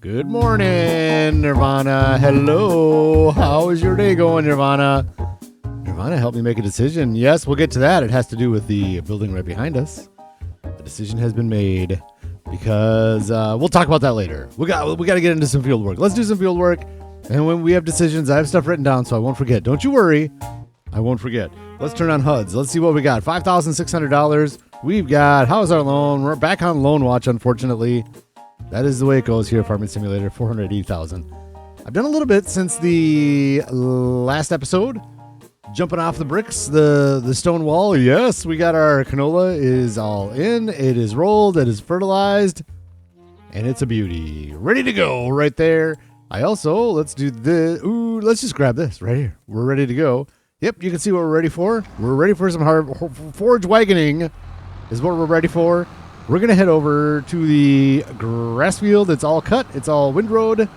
Good morning, Nirvana. Hello. How is your day going, Nirvana? Nirvana helped me make a decision. Yes, we'll get to that. It has to do with the building right behind us. The decision has been made because we'll talk about that later. We got to get into some field work. Let's do some field work. And when we have decisions, I have stuff written down so I won't forget. Don't you worry. I won't forget. Let's turn on HUDs. Let's see what we got. $5,600. We've got, how's our loan? We're back on loan watch, unfortunately. That is the way it goes here, Farming Simulator, $480,000. I've done a little bit since the last episode. Jumping off the bricks, the stone wall. Yes, we got our canola is all in. It is rolled. It is fertilized. And it's a beauty. Ready to go right there. I also, let's do this. Ooh, let's just grab this right here. We're ready to go. Yep, you can see what we're ready for. We're ready for some forage wagoning is what we're ready for. We're going to head over to the grass field. It's all cut. It's all windrowed.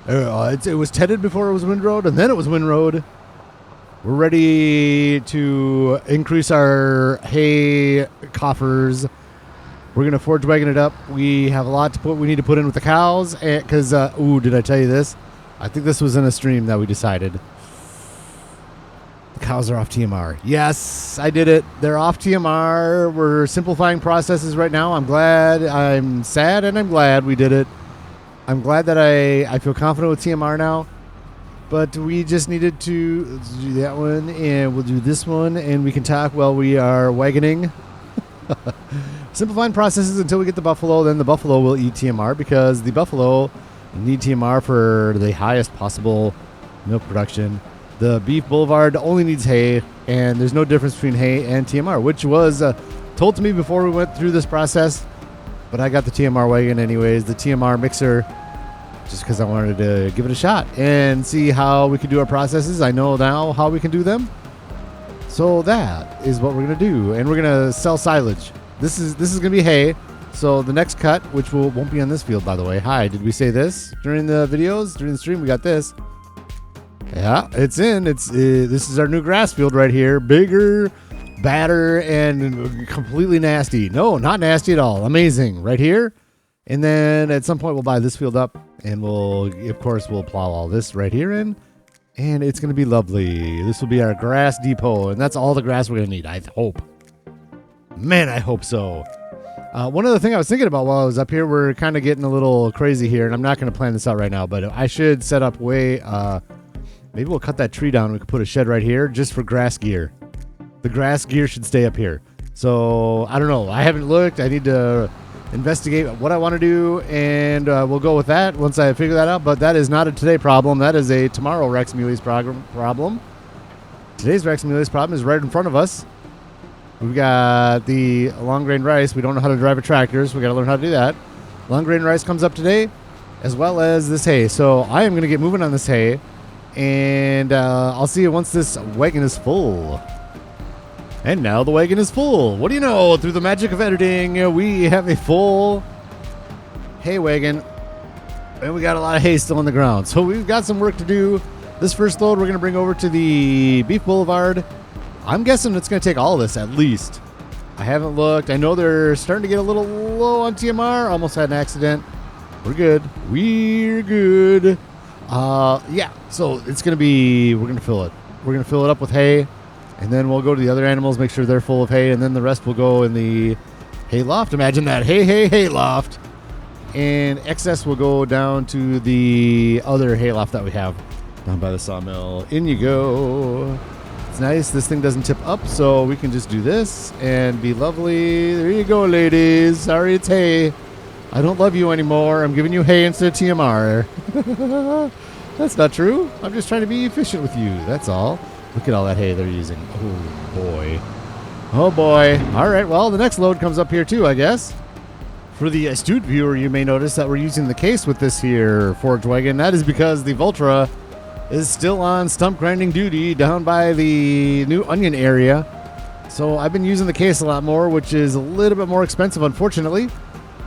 It was tedded before it was windrowed, and then it was windrowed. We're ready to increase our hay coffers. We're going to forage wagon it up. We have a lot to we need to put in with the cows. Because, did I tell you this? I think this was in a stream that we decided. The cows are off TMR. Yes, I did it. They're off TMR. We're simplifying processes right now. I'm sad, and I'm glad we did it. I'm glad that I feel confident with TMR now. But we just needed to do that one, and we'll do this one, and we can talk while we are wagoning. Simplifying processes until we get the buffalo. Then the buffalo will eat TMR because the buffalo need TMR for the highest possible milk production. The beef boulevard only needs hay, and there's no difference between hay and TMR, which was told to me before we went through this process. But I got the TMR wagon anyways, the TMR mixer, just because I wanted to give it a shot and see how we could do our processes. I know now how we can do them. So that is what we're going to do, and we're going to sell silage. This is going to be hay. So the next cut, which won't be on this field, by the way. Hi, did we say this during the videos? During the stream, we got this. Yeah, it's in. This is our new grass field right here. Bigger, badder, and completely nasty. No, not nasty at all. Amazing. Right here. And then at some point we'll buy this field up, and we'll plow all this right here in, and it's going to be lovely. This will be our grass depot, and that's all the grass we're going to need, I hope. Man, I hope so. One other thing I was thinking about while I was up here, we're kind of getting a little crazy here, and I'm not going to plan this out right now, but I should set up maybe we'll cut that tree down. We could put a shed right here just for grass gear. The grass gear should stay up here. So, I don't know. I haven't looked. I need to investigate what I want to do, and we'll go with that once I figure that out. But that is not a today problem. That is a tomorrow Raxamelius problem. Today's Raxamelius problem is right in front of us. We've got the long grain rice. We don't know how to drive a tractor, so we got to learn how to do that. Long grain rice comes up today, as well as this hay. So I am going to get moving on this hay, and I'll see you once this wagon is full. And now the wagon is full. What do you know? Through the magic of editing, we have a full hay wagon, and we got a lot of hay still on the ground. So we've got some work to do. This first load we're going to bring over to the beef boulevard. I'm guessing it's going to take all of this at least. I haven't looked. I know they're starting to get a little low on TMR. Almost had an accident. We're good. We're good. Yeah, so it's going to be, we're going to fill it. We're going to fill it up with hay. And then we'll go to the other animals, make sure they're full of hay, and then the rest will go in the hay loft. Imagine that. Hay loft. And excess will go down to the other hay loft that we have down by the sawmill. In you go. It's nice. This thing doesn't tip up, so we can just do this and be lovely. There you go, ladies. Sorry, it's hay. I don't love you anymore. I'm giving you hay instead of TMR. That's not true. I'm just trying to be efficient with you. That's all. Look at all that hay they're using. Oh, boy. Oh, boy. All right, well, the next load comes up here, too, I guess. For the astute viewer, you may notice that we're using the case with this here forage wagon. That is because the Voltra is still on stump grinding duty down by the new onion area. So I've been using the case a lot more, which is a little bit more expensive, unfortunately.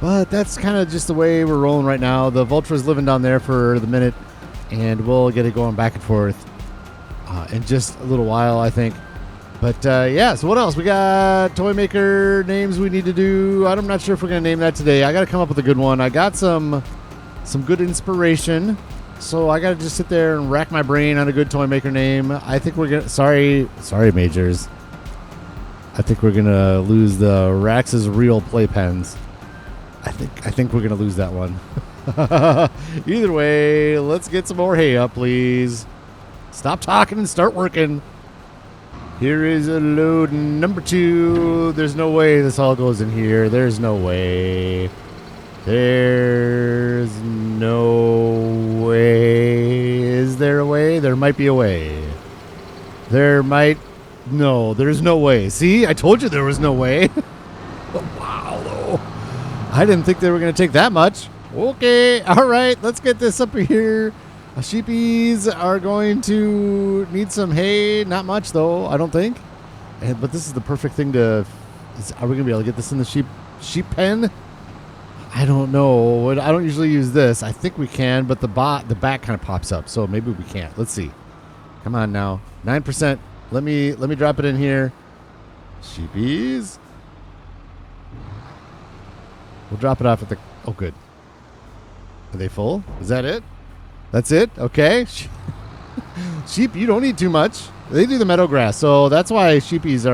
But that's kind of just the way we're rolling right now. The Voltra's living down there for the minute, and we'll get it going back and forth in just a little while, I think. But yeah, so what else? We got toy maker names we need to do. I'm not sure if we're going to name that today. I got to come up with a good one. I got some some good inspiration. So I got to just sit there and rack my brain on a good toy maker name. I think we're going to... Sorry, Majors. I think we're going to lose the Rax's Real Playpens. I think we're going to lose that one. Either way, let's get some more hay up, please. Stop talking and start working. Here is a load number 2. There's no way this all goes in here. There's no way. There's no way. Is there a way? There might be a way. There might... No, there's no way. See? I told you there was no way. Wow. I didn't think they were going to take that much. Okay. All right. Let's get this up here. Sheepies are going to need some hay. Not much, though, I don't think. But this is the perfect thing to... Are we going to be able to get this in the sheep pen? I don't know. I don't usually use this. I think we can, but the back kind of pops up, so maybe we can't. Let's see. Come on now. 9%. Let me drop it in here. Sheepies. We'll drop it off at the... Oh, good. Are they full? Is that it? That's it? Okay. Sheep, you don't need too much. They do the meadow grass, so that's why sheepies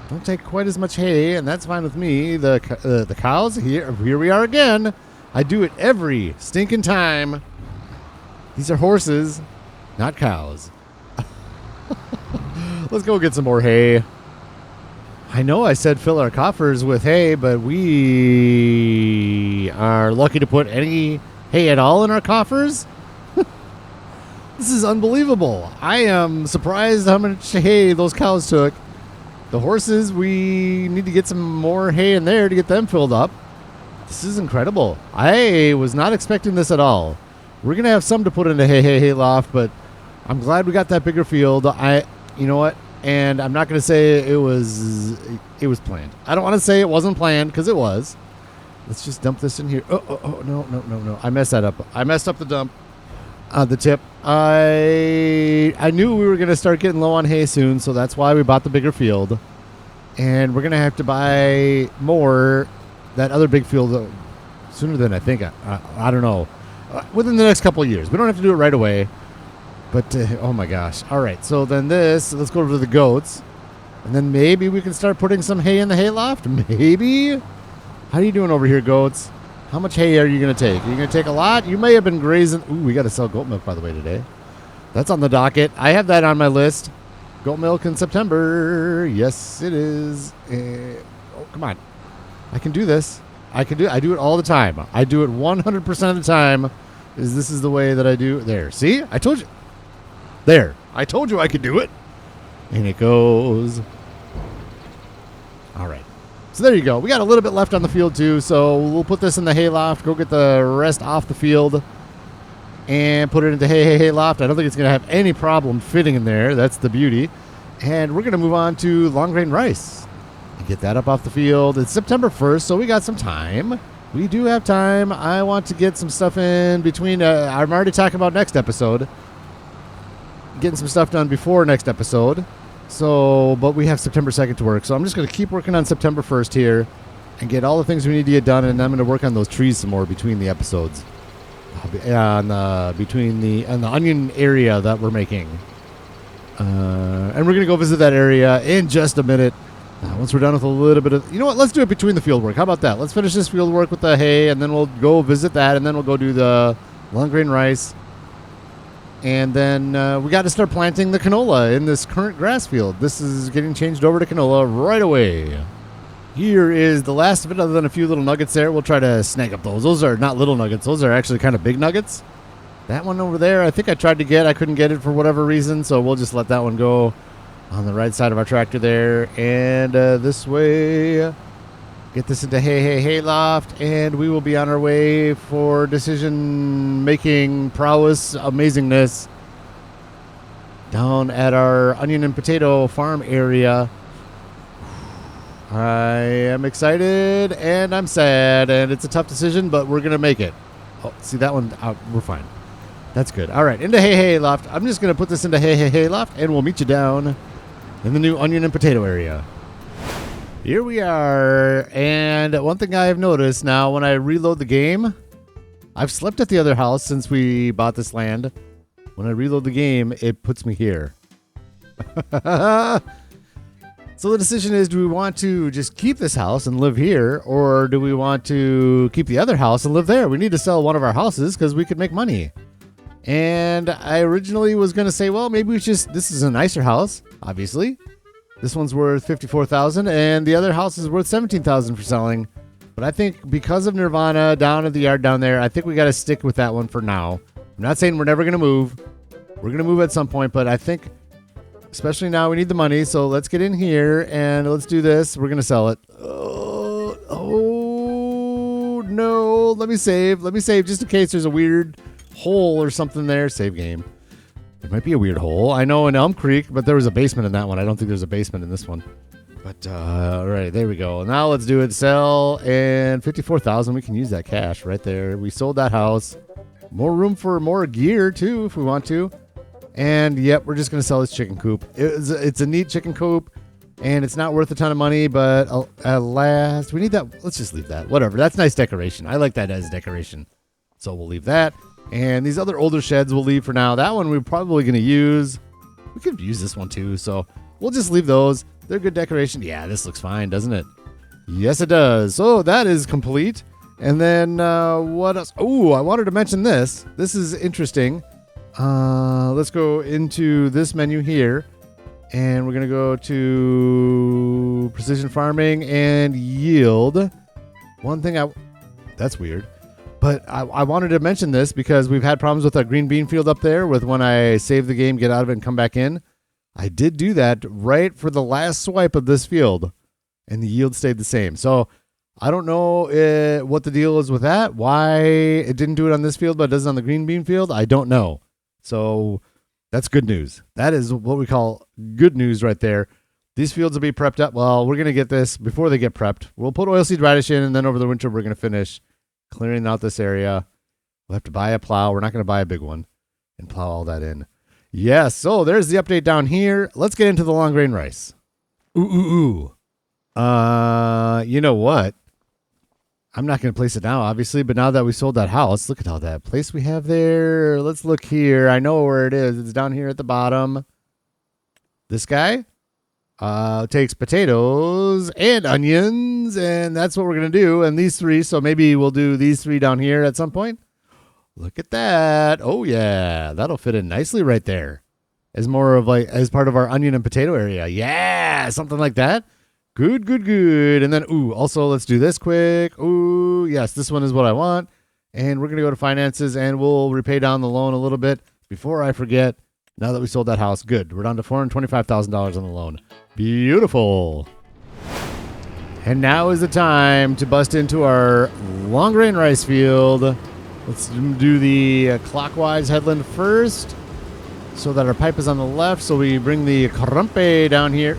don't take quite as much hay, and that's fine with me. The cows, here we are again. I do it every stinking time. These are horses, not cows. Let's go get some more hay. I know I said fill our coffers with hay, but we are lucky to put any hay at all in our coffers. This is unbelievable. I am surprised how much hay those cows took. The horses, we need to get some more hay in there to get them filled up. This is incredible. I was not expecting this at all. We're going to have some to put in the hay loft, but I'm glad we got that bigger field. You know what? And I'm not going to say it was planned. I don't want to say it wasn't planned, because it was. Let's just dump this in here. Oh, no. I messed that up. I messed up the dump. The tip. I knew we were going to start getting low on hay soon, so that's why we bought the bigger field. And we're going to have to buy more, that other big field, sooner than I think. I don't know. Within the next couple of years. We don't have to do it right away. But, oh my gosh. All right, so then let's go over to the goats. And then maybe we can start putting some hay in the hay loft. Maybe. How are you doing over here, goats? How much hay are you going to take? Are you going to take a lot? You may have been grazing. Ooh, we got to sell goat milk, by the way, today. That's on the docket. I have that on my list. Goat milk in September. Yes, it is. Oh, come on. I can do this. I do it all the time. I do it 100% of the time. This is the way that I do. There. See? I told you. There. I told you I could do it. And it goes. All right. So there you go. We got a little bit left on the field too, so we'll put this in the hay loft, go get the rest off the field, and put it into hay loft. I don't think it's going to have any problem fitting in there. That's the beauty. And we're going to move on to long grain rice and get that up off the field. It's September 1st, so we got some time. We do have time. I want to get some stuff in between. I'm already talking about next episode. Getting some stuff done before next episode. So, but we have September 2nd to work. So I'm just going to keep working on September 1st here and get all the things we need to get done. And I'm going to work on those trees some more between the episodes. On the onion area that we're making. And we're going to go visit that area in just a minute. Once we're done with a little bit of... You know what? Let's do it between the field work. How about that? Let's finish this field work with the hay, and then we'll go visit that, and then we'll go do the long grain rice. And then we got to start planting the canola in this current grass field. This is getting changed over to canola right away. Here is the last of it, other than a few little nuggets there. We'll try to snag up those. Those are not little nuggets. Those are actually kind of big nuggets. That one over there, I think I tried to get. I couldn't get it for whatever reason, so we'll just let that one go on the right side of our tractor there. And this way, get this into hay loft, and we will be on our way for decision-making prowess, amazingness down at our onion and potato farm area. I am excited, and I'm sad, and it's a tough decision, but we're going to make it. Oh, see that one? We're fine. That's good. All right, into hay loft. I'm just going to put this into hay loft, and we'll meet you down in the new onion and potato area. Here we are, and one thing I have noticed now when I reload the game, I've slept at the other house since we bought this land. When I reload the game, it puts me here. So the decision is, do we want to just keep this house and live here, or do we want to keep the other house and live there? We need to sell one of our houses because we could make money. And I originally was going to say, well, maybe we just, this is a nicer house, obviously. This one's worth $54,000 and the other house is worth $17,000 for selling. But I think because of Nirvana down at the yard down there, I think we got to stick with that one for now. I'm not saying we're never going to move. We're going to move at some point, but I think especially now we need the money. So let's get in here and let's do this. We're going to sell it. Oh, no. Let me save. Let me save just in case there's a weird hole or something there. Save game. There might be a weird hole. I know in Elm Creek, but there was a basement in that one. I don't think there's a basement in this one. But, all right, there we go. Now let's do it. Sell, and $54,000. We can use that cash right there. We sold that house. More room for more gear, too, if we want to. And, yep, we're just going to sell this chicken coop. It's a neat chicken coop, and it's not worth a ton of money, but at last, we need that. Let's just leave that. Whatever. That's nice decoration. I like that as decoration. So we'll leave that. And these other older sheds we'll leave for now. That one we're probably going to use. We could use this one, too, so we'll just leave those. They're good decoration. Yeah, this looks fine, doesn't it? Yes, it does. So that is complete. And then what else? Oh, I wanted to mention this. This is interesting. Let's go into this menu here. And we're going to go to precision farming and yield. One thing that's weird. But I wanted to mention this because we've had problems with our green bean field up there with when I save the game, get out of it, and come back in. I did do that right for the last swipe of this field, and the yield stayed the same. So I don't know what the deal is with that, why it didn't do it on this field, but it does it on the green bean field. I don't know. So that's good news. That is what we call good news right there. These fields will be prepped up. Well, we're going to get this before they get prepped. We'll put oilseed radish in, and then over the winter, we're going to finish clearing out this area. We'll have to buy a plow. We're not going to buy a big one and plow all that in. Yes, so there's the update down here. Let's get into the long grain rice. You know what? I'm not going to place it now, obviously, but now that we sold that house, look at all that place we have there. Let's look here. I know where it is. It's down here at the bottom. This guy takes potatoes and onions, and that's what we're going to do. And these three, so maybe we'll do these three down here at some point. Look at that. Oh, yeah. That'll fit in nicely right there. As more of like, as part of our onion and potato area. Yeah, something like that. Good, good, good. And then, also let's do this quick. Yes, this one is what I want. And we're going to go to finances and we'll repay down the loan a little bit before I forget. Now that we sold that house, good. We're down to $425,000 on the loan. Beautiful. And now is the time to bust into our long grain rice field. Let's do the clockwise headland first so that our pipe is on the left. So we bring the crumpe down here.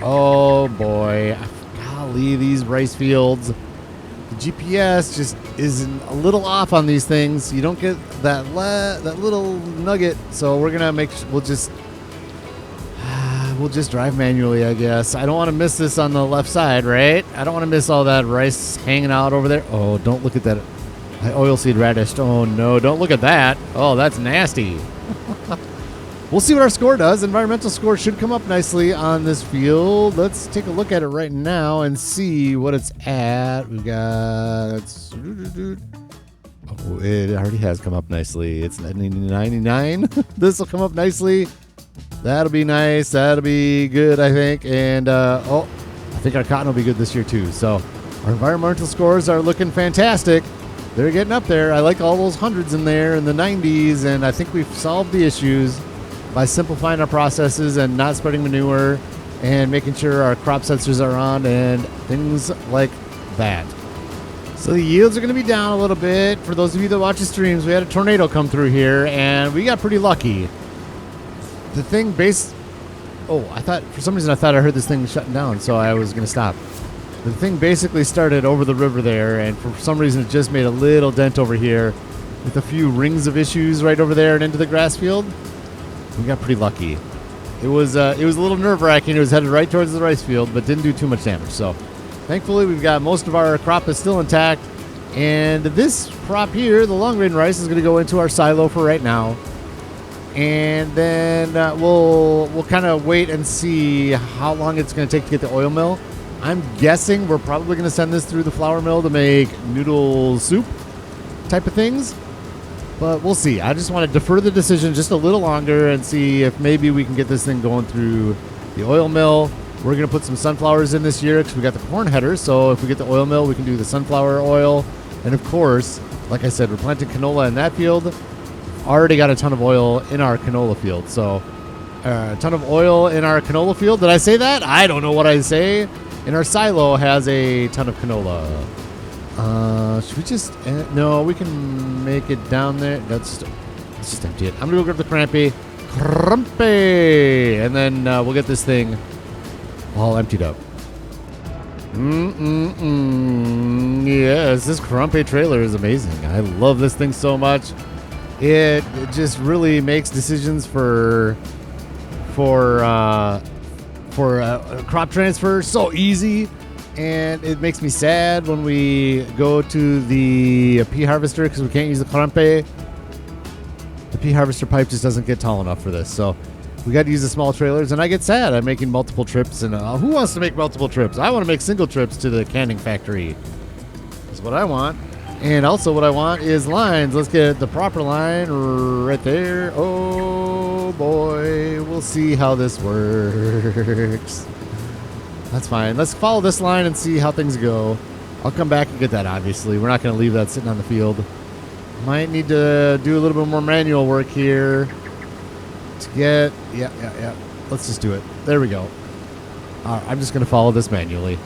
Oh, boy. Golly, these rice fields. The GPS just is a little off on these things. You don't get that little nugget. So we're going to we'll just drive manually, I guess. I don't want to miss this on the left side, right? I don't want to miss all that rice hanging out over there. Oh, don't look at that. Oilseed radish. Oh, no. Don't look at that. Oh, that's nasty. We'll see what our score does. Environmental score should come up nicely on this field. Let's take a look at it right now and see what it's at. We've got... Oh, it already has come up nicely. It's 99. This will come up nicely. That'll be nice. That'll be good, I think. And, I think our cotton will be good this year, too. So our environmental scores are looking fantastic. They're getting up there. I like all those hundreds in there in the 90s, and I think we've solved the issues by simplifying our processes and not spreading manure and making sure our crop sensors are on and things like that. So the yields are going to be down a little bit. For those of you that watch the streams, we had a tornado come through here, and we got pretty lucky. The thing for some reason I thought I heard this thing shutting down, so I was going to stop. The thing basically started over the river there, and for some reason it just made a little dent over here with a few rings of issues right over there and into the grass field. We got pretty lucky. It was a little nerve-wracking. It was headed right towards the rice field, but didn't do too much damage. So thankfully we've got most of our crop is still intact, And this crop here, the long grain rice, is going to go into our silo for right now. And then we'll kind of wait and see how long it's going to take to get the oil mill. I'm guessing we're probably going to send this through the flour mill to make noodle soup type of things. But we'll see. I just want to defer the decision just a little longer and see if maybe we can get this thing going through the oil mill. We're going to put some sunflowers in this year because we got the corn header. So if we get the oil mill, we can do the sunflower oil. And of course, like I said, we're planting canola in that field. Already got a ton of oil in our canola field. So a ton of oil in our canola field. Did I say that? I don't know what I say. And our silo has a ton of canola. Should we just... no, we can make it down there. Let's just empty it. I'm going to go grab the crampy. And then we'll get this thing all emptied up. Yes, this crumpy trailer is amazing. I love this thing so much. It just really makes decisions for crop transfer so easy, and it makes me sad when we go to the pea harvester because we can't use the crumpy. The pea harvester pipe just doesn't get tall enough for this, so we got to use the small trailers, and I get sad. I'm making multiple trips, and who wants to make multiple trips? I want to make single trips to the canning factory. That's what I want. And also what I want is lines. Let's get the proper line right there. Oh, boy. We'll see how this works. That's fine. Let's follow this line and see how things go. I'll come back and get that, obviously. We're not going to leave that sitting on the field. Might need to do a little bit more manual work here to get... Yeah. Let's just do it. There we go. All right, I'm just going to follow this manually.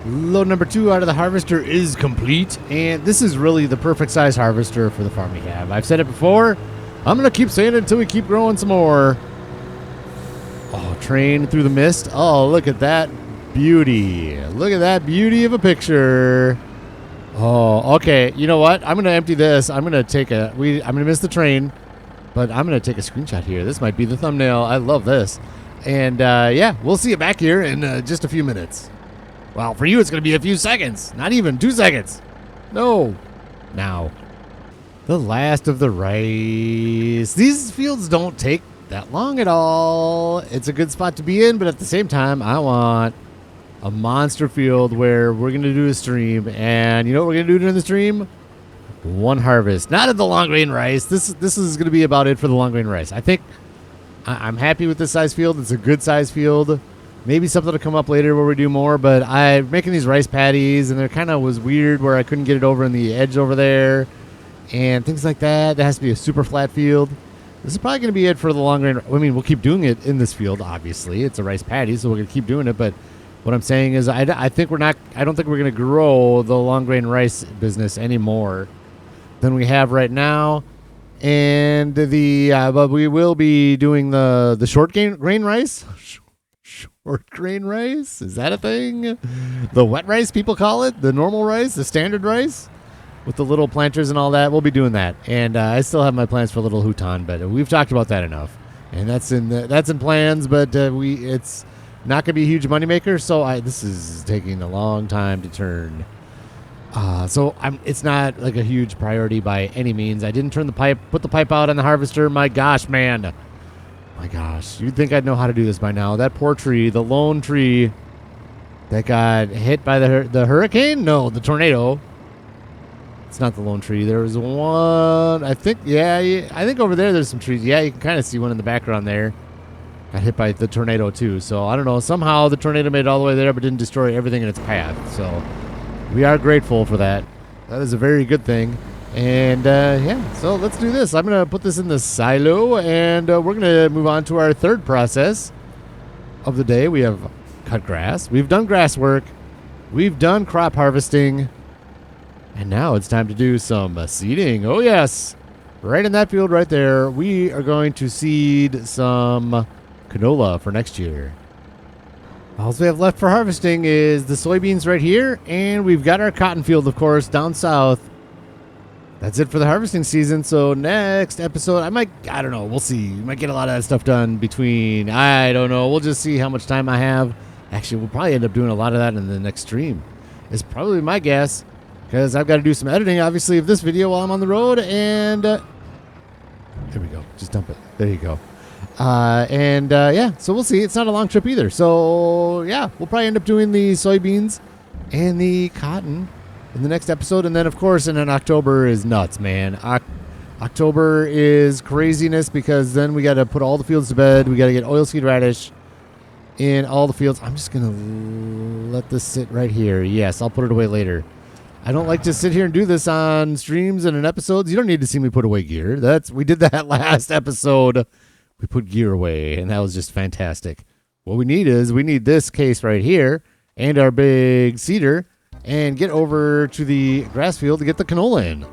Load number 2 out of the harvester is complete, and this is really the perfect size harvester for the farm we have. I've said it before. I'm going to keep saying it until we keep growing some more. Oh, train through the mist. Oh, look at that beauty. Look at that beauty of a picture. Oh, okay. You know what? I'm going to empty this. I'm going to take I'm going to miss the train, but I'm going to take a screenshot here. This might be the thumbnail. I love this. And, yeah, we'll see you back here in just a few minutes. Well, for you, it's going to be a few seconds. Not even 2 seconds. No. Now. The last of the rice. These fields don't take that long at all. It's a good spot to be in, but at the same time, I want a monster field where we're going to do a stream. And you know what we're going to do during the stream? One harvest. Not of the long grain rice. This is going to be about it for the long grain rice. I think I'm happy with this size field. It's a good size field. Maybe something will come up later where we do more, but I'm making these rice patties, and there kind of was weird where I couldn't get it over in the edge over there, and things like that. That has to be a super flat field. This is probably going to be it for the long grain. I mean, we'll keep doing it in this field, obviously. It's a rice patty, so we're going to keep doing it, but what I'm saying is I don't think we're going to grow the long grain rice business any more than we have right now. And but we will be doing the short grain rice. Short grain rice? Is that a thing? The wet rice, people call it? The normal rice? The standard rice? With the little planters and all that? We'll be doing that. And I still have my plans for Little Houton, but we've talked about that enough. And that's in plans, but it's not going to be a huge moneymaker, so this is taking a long time to turn. So it's not like a huge priority by any means. I didn't put the pipe out on the harvester. My gosh, man. My gosh, you'd think I'd know how to do this by now. That poor tree, the lone tree that got hit by the hurricane? No, the tornado. It's not the lone tree. There was one, I think, I think over there's some trees. Yeah, you can kind of see one in the background there. Got hit by the tornado too. So I don't know, somehow the tornado made it all the way there but didn't destroy everything in its path. So we are grateful for that. That is a very good thing. And, yeah, so let's do this. I'm going to put this in the silo, and we're going to move on to our third process of the day. We have cut grass. We've done grass work. We've done crop harvesting. And now it's time to do some seeding. Oh, yes. Right in that field right there, we are going to seed some canola for next year. All we have left for harvesting is the soybeans right here, and we've got our cotton field, of course, down south. That's it for the harvesting season. So next episode, I don't know. We'll see. We might get a lot of that stuff done between, I don't know. We'll just see how much time I have. Actually, we'll probably end up doing a lot of that in the next stream. It's probably my guess. because I've got to do some editing, obviously, of this video while I'm on the road. And there we go. Just dump it. There you go. Yeah, so we'll see. It's not a long trip either. So yeah, we'll probably end up doing the soybeans and the cotton in the next episode. And then, of course, and then October is nuts, man. October is craziness because then we got to put all the fields to bed. We got to get oilseed radish in all the fields. I'm just going to let this sit right here. Yes, I'll put it away later. I don't like to sit here and do this on streams and in episodes. You don't need to see me put away gear. We did that last episode. We put gear away, and that was just fantastic. What we need this case right here and our big cedar and get over to the grass field to get the canola in.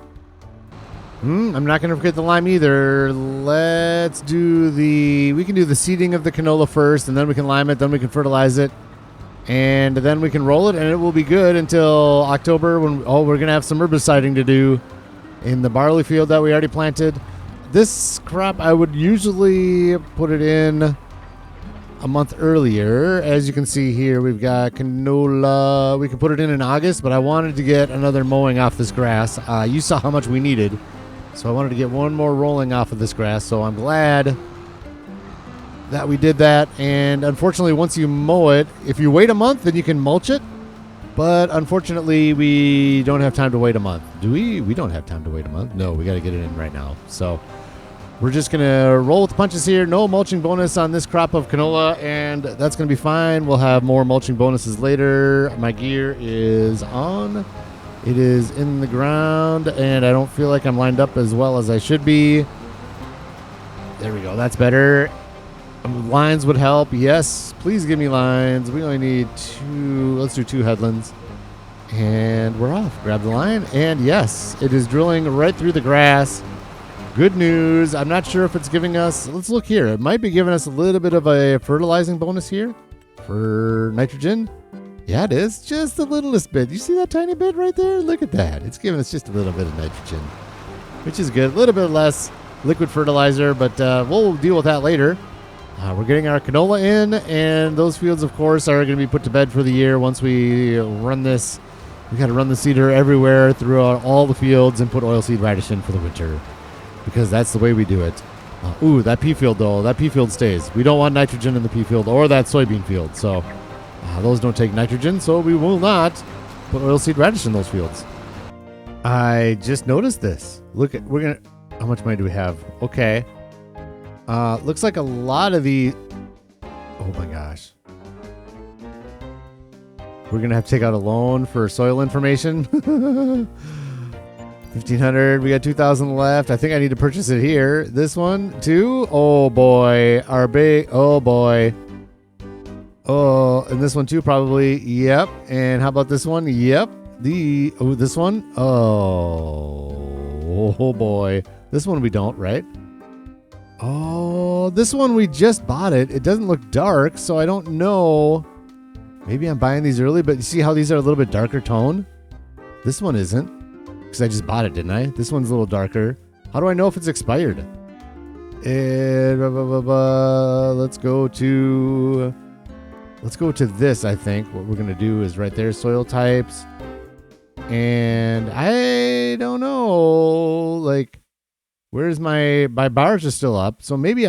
I'm not going to forget the lime either. We can do the seeding of the canola first, and then we can lime it, then we can fertilize it, and then we can roll it, and it will be good until October when, we're going to have some herbiciding to do in the barley field that we already planted. This crop, I would usually put it in a month earlier. As you can see here, we've got canola. We can put it in August, but I wanted to get another mowing off this grass. You saw how much we needed, so I wanted to get one more rolling off of this grass, so I'm glad that we did that. And unfortunately, once you mow it, if you wait a month, then you can mulch it. But unfortunately, we don't have time to wait a month. Do we? We don't have time to wait a month. No, we got to get it in right now. So we're just going to roll with the punches here. No mulching bonus on this crop of canola, and that's going to be fine. We'll have more mulching bonuses later. My gear is on. It is in the ground, and I don't feel like I'm lined up as well as I should be. There we go. That's better. Lines would help. Yes, please give me lines. We only need 2. Let's do 2 headlands. And we're off. Grab the line. And yes, it is drilling right through the grass. Good news. I'm not sure if it's giving us... Let's look here. It might be giving us a little bit of a fertilizing bonus here for nitrogen. Yeah, it is. Just the littlest bit. You see that tiny bit right there? Look at that. It's giving us just a little bit of nitrogen, which is good. A little bit less liquid fertilizer, but we'll deal with that later. We're getting our canola in, and those fields, of course, are going to be put to bed for the year once we run this. We got to run the seeder everywhere throughout all the fields and put oilseed radish in for the winter because that's the way we do it. That pea field, though, that pea field stays. We don't want nitrogen in the pea field or that soybean field, so those don't take nitrogen, so we will not put oilseed radish in those fields. I just noticed this. Look at, how much money do we have? Okay. Looks like a lot of the... Oh my gosh. We're going to have to take out a loan for soil information. 1,500. We got 2,000 left. I think I need to purchase it here. This one, too. Oh boy. Our big... Oh boy. Oh, and this one too, probably. Yep. And how about this one? Yep. This one? Oh boy. This one we don't, right? Oh, this one we just bought it. It doesn't look dark, so I don't know. Maybe I'm buying these early, but you see how these are a little bit darker tone? This one isn't, because I just bought it, didn't I? This one's a little darker. How do I know if it's expired? And let's go to this, I think. What we're going to do is right there, soil types. And I don't know, like... Where's my bars are still up, so maybe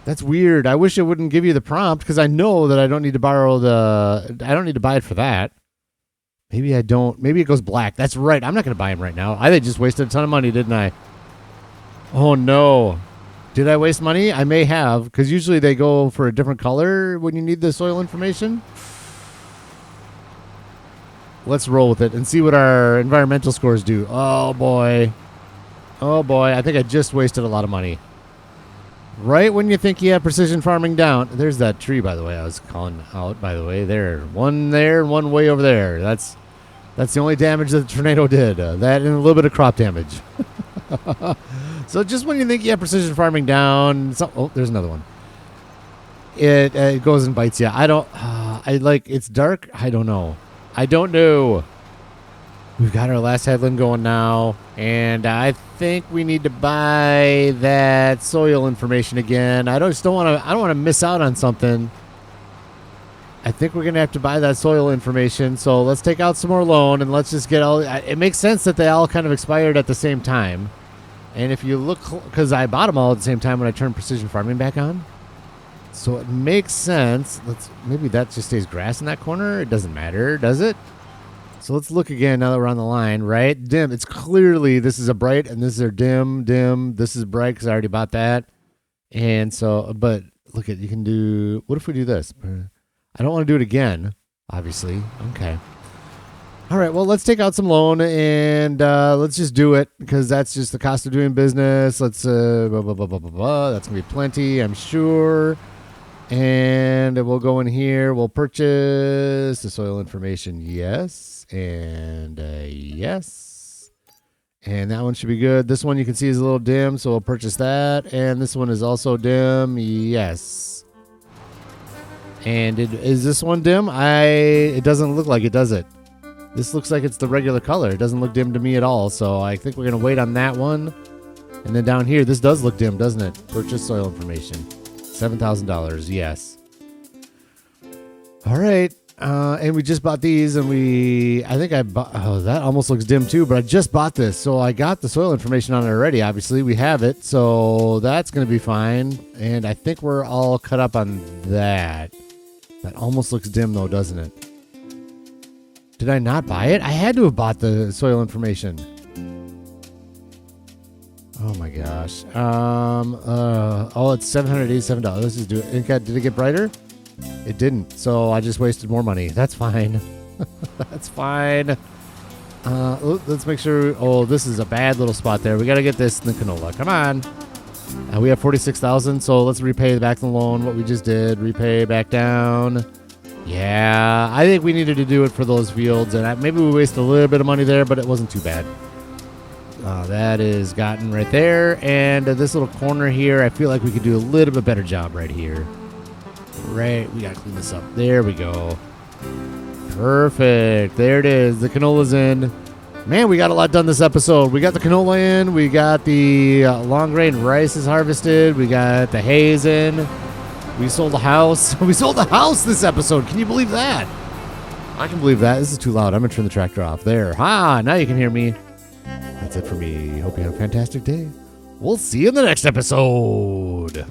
that's weird. I wish it wouldn't give you the prompt because I know that I don't need to buy it for that. Maybe I don't. Maybe it goes black. That's right. I'm not going to buy them right now. I just wasted a ton of money, didn't I? Oh no. Did I waste money? I may have, because usually they go for a different color when you need the soil information. Let's roll with it and see what our environmental scores do. Oh, boy. Oh, boy. I think I just wasted a lot of money. Right when you think you have precision farming down. There's that tree, by the way, I was calling out, by the way. There and one way over there. That's the only damage that the tornado did. That and a little bit of crop damage. So just when you think you have precision farming down. Oh, there's another one. It goes and bites you. It's dark. I don't know. We've got our last headland going now, and I think we need to buy that soil information again. I don't want to miss out on something. I think we're going to have to buy that soil information. So let's take out some more loan and let's just get all. It makes sense that they all kind of expired at the same time. And if you look, because I bought them all at the same time when I turned precision farming back on. So it makes sense. Maybe that just stays grass in that corner. It doesn't matter, does it? So let's look again now that we're on the line, right? Dim. It's clearly this is a bright and this is a dim, dim. This is bright because I already bought that. And so, but look at, you can do, what if we do this? I don't want to do it again, obviously. Okay. All right, well, let's take out some loan and let's just do it because that's just the cost of doing business. Let's, blah, blah, blah, blah, blah, blah. That's going to be plenty, I'm sure. And we'll go in here. We'll purchase the soil information. Yes. And yes. And that one should be good. This one you can see is a little dim, so we'll purchase that. And this one is also dim. Yes. And is this one dim? It doesn't look like it, does it? This looks like it's the regular color. It doesn't look dim to me at all. So I think we're going to wait on that one. And then down here, this does look dim, doesn't it? Purchase soil information. $7,000. Yes. All right. And we just bought these and I think I bought, oh, that almost looks dim too, but I just bought this. So I got the soil information on it already. Obviously we have it. So that's going to be fine. And I think we're all cut up on that. That almost looks dim though, doesn't it? Did I not buy it? I had to have bought the soil information. Oh my gosh. Oh, it's $787. Let's just do it. Did it get brighter? It didn't. So I just wasted more money. That's fine. That's fine. Let's make sure. Oh, this is a bad little spot there. We got to get this in the canola. Come on. We have $46,000. So let's repay back the loan. What we just did. Repay back down. Yeah. I think we needed to do it for those fields. And maybe we wasted a little bit of money there, but it wasn't too bad. That is gotten right there. And this little corner here, I feel like we could do a little bit better job right here. Right, we got to clean this up. There we go. Perfect. There it is. The canola's in. Man, we got a lot done this episode. We got the canola in. We got the long grain rice is harvested. We got the hays in. We sold a house. We sold a house this episode. Can you believe that? I can believe that. This is too loud. I'm going to turn the tractor off. There. Ha! Now you can hear me. That's it for me. Hope you have a fantastic day. We'll see you in the next episode.